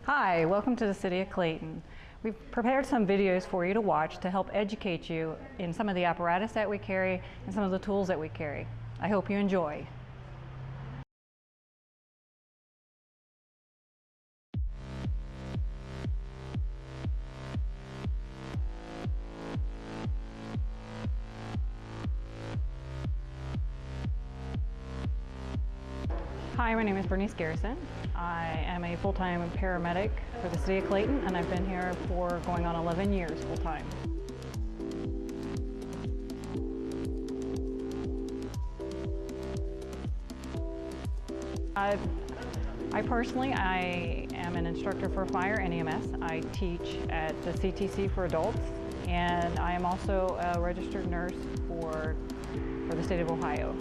Hi, welcome to the City of Clayton. We've prepared some videos for you to watch to help educate you in some of the apparatus that we carry and some of the tools that we carry. I hope you enjoy. Hi, my name is BerniceWith. I am a full-time paramedic for the City of Clayton, and I've been here for going on 11 years full-time. I personally am an instructor for fire and EMS. I teach at the CTC for adults, and I am also a registered nurse for the state of Ohio.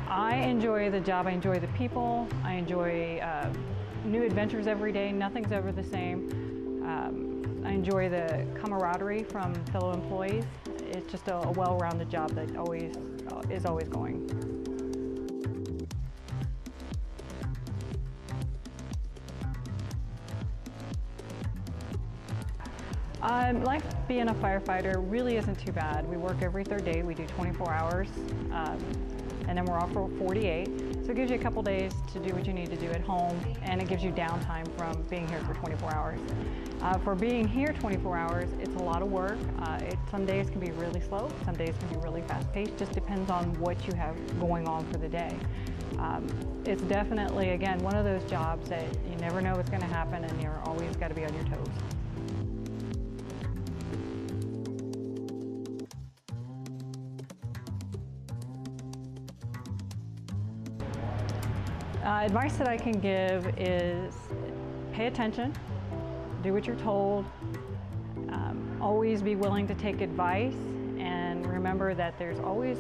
I enjoy the job, I enjoy the people, I enjoy new adventures every day, nothing's ever the same. I enjoy the camaraderie from fellow employees. It's just a well-rounded job that is always going. Life being a firefighter really isn't too bad. We work every third day, we do 24 hours. And then we're off for 48. So it gives you a couple days to do what you need to do at home, and it gives you downtime from being here for 24 hours. For being here 24 hours, it's a lot of work. Some days can be really slow, some days can be really fast-paced, just depends on what you have going on for the day. It's definitely, again, one of those jobs that you never know what's gonna happen and you're always gotta be on your toes. Advice that I can give is pay attention, do what you're told, always be willing to take advice, and remember that there's always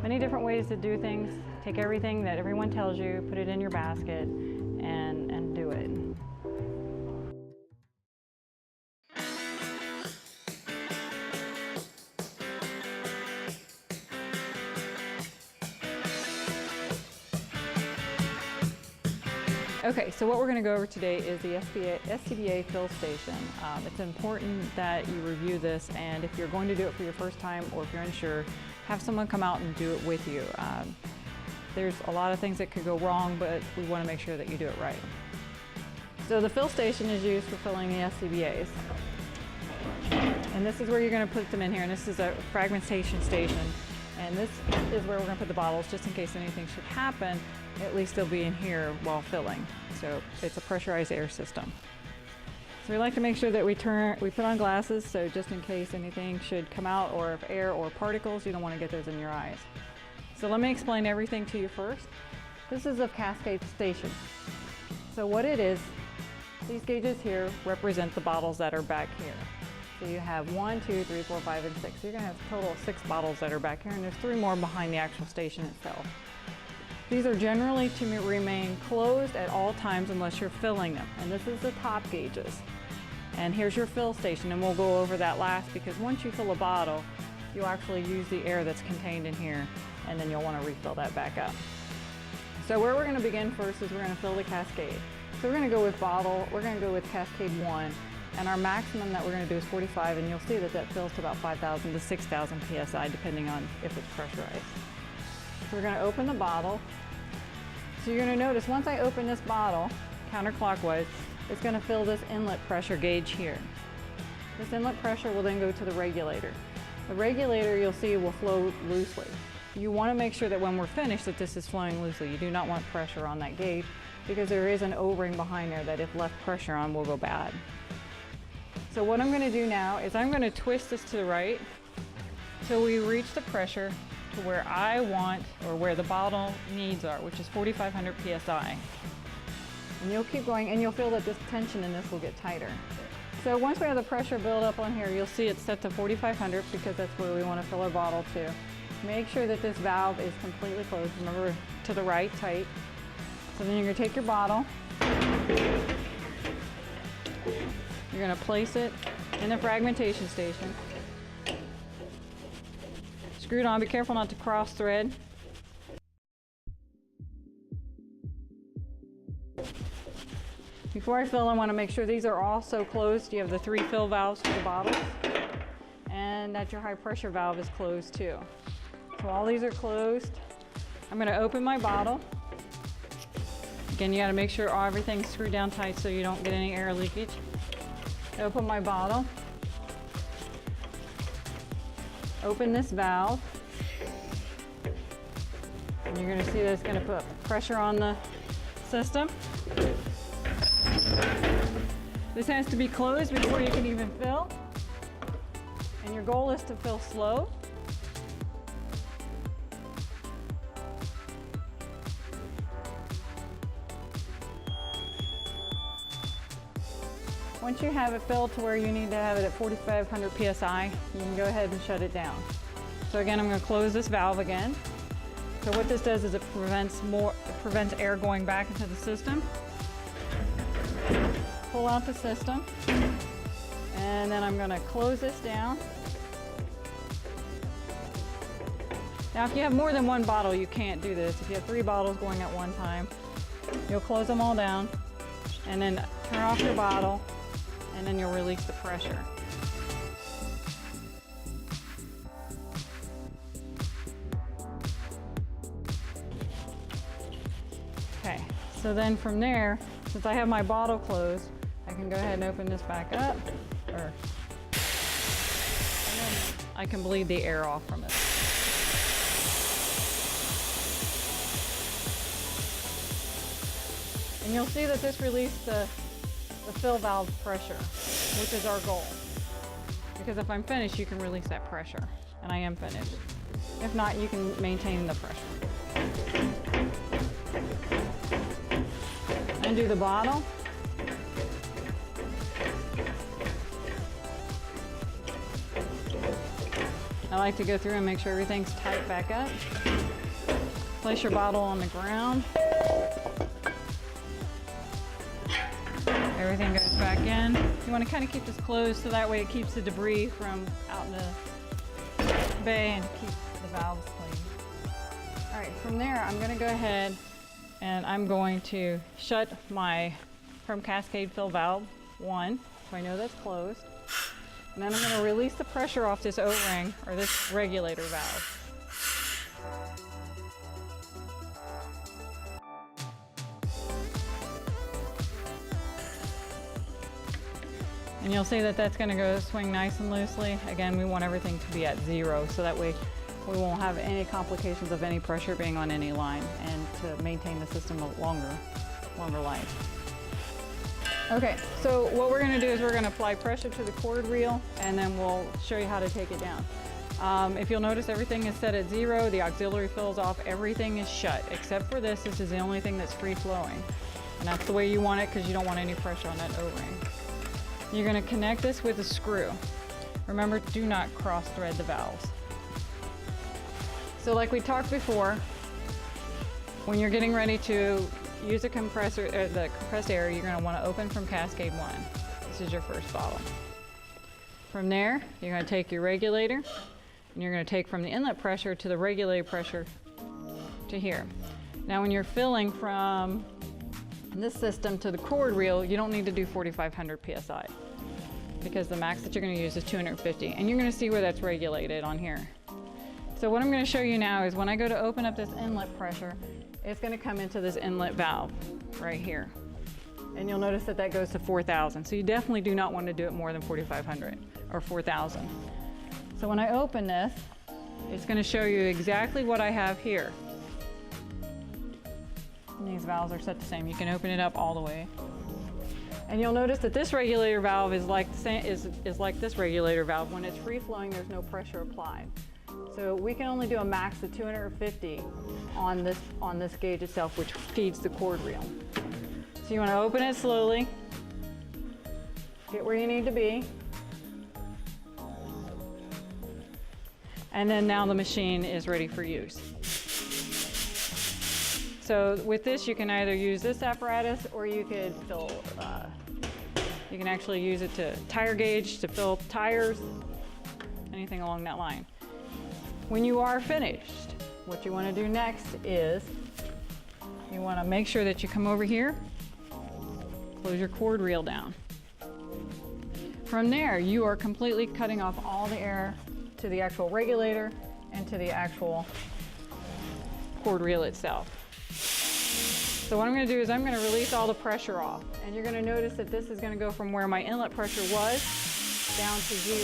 many different ways to do things. Take everything that everyone tells you, put it in your basket, and do it. Okay, so what we're going to go over today is the SCBA fill station. It's important that you review this, and if you're going to do it for your first time or if you're unsure, have someone come out and do it with you. There's a lot of things that could go wrong, but we want to make sure that you do it right. So the fill station is used for filling the SCBAs. And this is where you're going to put them in here, and this is a fragmentation station. And this is where we're going to put the bottles just in case anything should happen. At least they'll be in here while filling. So it's a pressurized air system. So we like to make sure that we put on glasses, so just in case anything should come out, or if air or particles, you don't want to get those in your eyes. So let me explain everything to you first. This is a cascade station. So what it is, these gauges here represent the bottles that are back here. So you have 1, 2, 3, 4, 5, and 6. So you're going to have a total of 6 bottles that are back here, and there's 3 more behind the actual station itself. These are generally to remain closed at all times unless you're filling them. And this is the top gauges. And here's your fill station, and we'll go over that last, because once you fill a bottle, you'll actually use the air that's contained in here, and then you'll want to refill that back up. So where we're going to begin first is we're going to fill the cascade. So we're going to go with Cascade 1. And our maximum that we're going to do is 45, and you'll see that that fills to about 5,000 to 6,000 psi, depending on if it's pressurized. So we're going to open the bottle. So you're going to notice once I open this bottle, counterclockwise, it's going to fill this inlet pressure gauge here. This inlet pressure will then go to the regulator. The regulator, you'll see, will flow loosely. You want to make sure that when we're finished that this is flowing loosely. You do not want pressure on that gauge, because there is an O-ring behind there that if left pressure on will go bad. So what I'm going to do now is I'm going to twist this to the right till we reach the pressure to where I want, or where the bottle needs are, which is 4,500 psi. And you'll keep going, and you'll feel that this tension in this will get tighter. So once we have the pressure build up on here, you'll see it's set to 4,500 because that's where we want to fill our bottle to. Make sure that this valve is completely closed. Remember, to the right, tight. So then you're going to take your bottle. You're going to place it in the fragmentation station. screwed on. Be careful not to cross thread. Before I fill, I want to make sure these are also closed. You have the 3 fill valves for the bottles, and that your high pressure valve is closed too. So all these are closed. I'm going to open my bottle. Again, you got to make sure everything's screwed down tight so you don't get any air leakage. Open my bottle. Open this valve. And you're going to see that it's going to put pressure on the system. This has to be closed before you can even fill. And your goal is to fill slow. Once you have it filled to where you need to have it at 4,500 psi, you can go ahead and shut it down. So again, I'm going to close this valve again. So what this does is it prevents air going back into the system. Pull out the system, and then I'm going to close this down. Now if you have more than one bottle, you can't do this. If you have 3 bottles going at one time, you'll close them all down and then turn off your bottle, and then you'll release the pressure. Okay, so then from there, since I have my bottle closed, I can go ahead and open this back up, and then I can bleed the air off from it. And you'll see that this released the fill valve pressure, which is our goal. Because if I'm finished, you can release that pressure, and I am finished. If not, you can maintain the pressure. Undo the bottle. I like to go through and make sure everything's tight back up. Place your bottle on the ground. Everything goes back in. You want to kind of keep this closed so that way it keeps the debris from out in the bay and keeps the valves clean. All right, from there I'm going to go ahead and I'm going to shut my from cascade fill valve 1, so I know that's closed. And then I'm going to release the pressure off this O-ring, or this regulator valve. And you'll see that that's going to go swing nice and loosely. Again, we want everything to be at 0, so that way we won't have any complications of any pressure being on any line, and to maintain the system a longer life. Okay, so what we're going to do is we're going to apply pressure to the cord reel, and then we'll show you how to take it down. If you'll notice, everything is set at 0, the auxiliary fills off, everything is shut, except for this. This is the only thing that's free flowing. And that's the way you want it, because you don't want any pressure on that O-ring. You're going to connect this with a screw. Remember, do not cross thread the valves. So like we talked before, when you're getting ready to use a compressor, the compressed air, you're going to want to open from cascade 1. This is your first bottle. From there, you're going to take your regulator, and you're going to take from the inlet pressure to the regulator pressure to here. Now when you're filling from this system to the cord reel, you don't need to do 4,500 psi, because the max that you're going to use is 250, and you're going to see where that's regulated on here. So what I'm going to show you now is when I go to open up this inlet pressure, it's going to come into this inlet valve right here. And you'll notice that that goes to 4,000. So you definitely do not want to do it more than 4,500 or 4,000. So when I open this, it's going to show you exactly what I have here. And these valves are set the same. You can open it up all the way. And you'll notice that this regulator valve is like this regulator valve. When it's free flowing, there's no pressure applied. So we can only do a max of 250 on this gauge itself, which feeds the cord reel. So you want to open it slowly, get where you need to be, and then now the machine is ready for use. So with this, you can either use this apparatus, or you could fill, you can actually use it to tire gauge, to fill tires, anything along that line. When you are finished, what you want to do next is you want to make sure that you come over here, close your cord reel down. From there, you are completely cutting off all the air to the actual regulator and to the actual cord reel itself. So what I'm going to do is I'm going to release all the pressure off, and you're going to notice that this is going to go from where my inlet pressure was down to 0.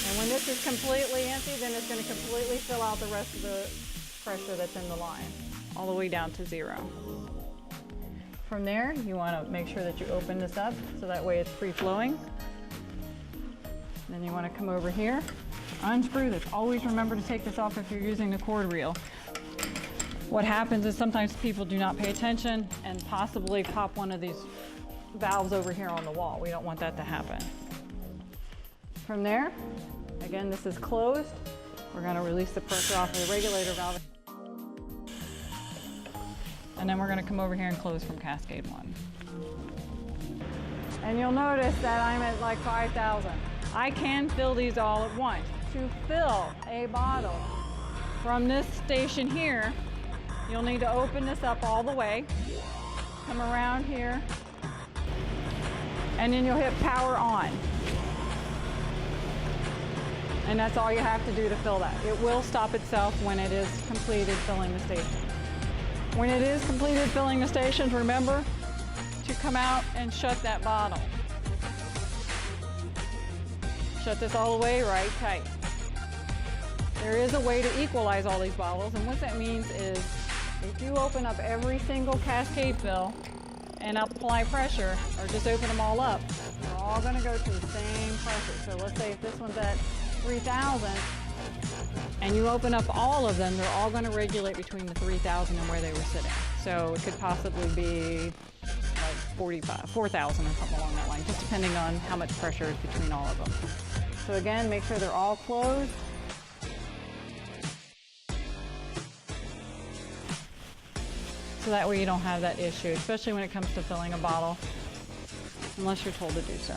And when this is completely empty, then it's going to completely fill out the rest of the pressure that's in the line, all the way down to 0. From there, you want to make sure that you open this up so that way it's free-flowing. Then you want to come over here, unscrew this. Always remember to take this off if you're using the cord reel. What happens is sometimes people do not pay attention and possibly pop one of these valves over here on the wall. We don't want that to happen. From there, again, this is closed. We're going to release the pressure off of the regulator valve. And then we're going to come over here and close from Cascade 1. And you'll notice that I'm at like 5,000. I can fill these all at once. To fill a bottle from this station here, you'll need to open this up all the way, come around here, and then you'll hit power on. And that's all you have to do to fill that. It will stop itself when it is completed filling the station. When it is completed filling the stations, remember to come out and shut that bottle. Shut this all the way right tight. There is a way to equalize all these bottles, and what that means is if you open up every single cascade fill and apply pressure, or just open them all up, they're all going to go to the same pressure. So let's say if this one's at 3,000 and you open up all of them, they're all going to regulate between the 3,000 and where they were sitting. So it could possibly be like 4,000 or something along that line, just depending on how much pressure is between all of them. So again, make sure they're all closed. So that way you don't have that issue, especially when it comes to filling a bottle, unless you're told to do so.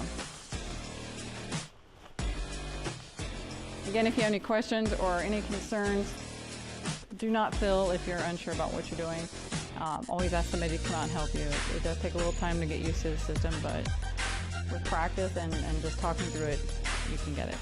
Again, if you have any questions or any concerns, do not fill if you're unsure about what you're doing. Always ask somebody to come out and help you. It does take a little time to get used to the system, but with practice and just talking through it, you can get it.